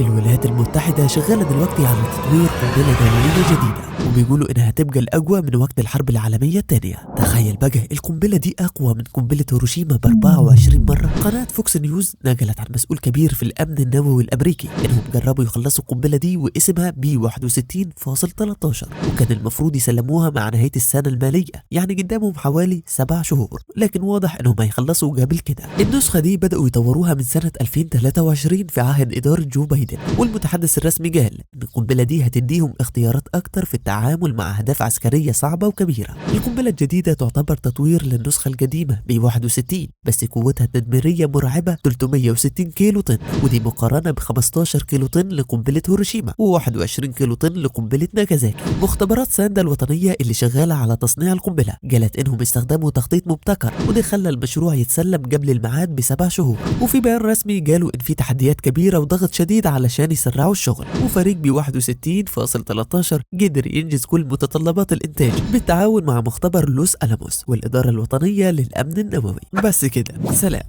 الولايات المتحدة شغالة دلوقتي على تطوير قنبلة نووية جديدة، وبيقولوا إنها هتبقى الأقوى من وقت الحرب العالمية التانية. تخيل بقى القنبلة دي أقوى من قنبلة هيروشيما ب 24 مرة. قناة فوكس نيوز نقلت عن مسؤول كبير في الأمن النووي الأمريكي إنهم جربوا يخلصوا القنبلة دي واسمها بي 61.13، وكان المفروض يسلموها مع نهاية السنة المالية، يعني قدامهم حوالي 7 شهور، لكن واضح إنهم هيخلصوا قبل كده. النسخة دي بدأوا يطوروها من سنة 2023 في عهد إدارة جو بايدن، والمتحدث الرسمي قال إن القنبلة دي هتديهم اختيارات أكتر في التعامل مع أهداف عسكرية صعبة وكبيرة. القنبلة الجديدة تعتبر تطوير للنسخة القديمة ب 61، بس قوتها التدميرية مرعبة 360 كيلو طن، ودي مقارنة ب 15 كيلو طن لقنبلة هيروشيما و21 كيلو طن لقنبلة ناجازاكي. مختبرات ساندا الوطنية اللي شغالة على تصنيع القنبلة قالت إنهم استخدموا تخطيط مبتكر، وده خلى المشروع يتسلم قبل الميعاد ب7 شهور. وفي بيان رسمي قالوا إن في تحديات كبيرة وضغط شديد علشان يسرعوا الشغل، وفريق ب 61.13 قدر ينجز كل متطلبات الإنتاج بالتعاون مع مختبر لوس ألاموس والإدارة الوطنية للأمن النووي. بس كده، سلام.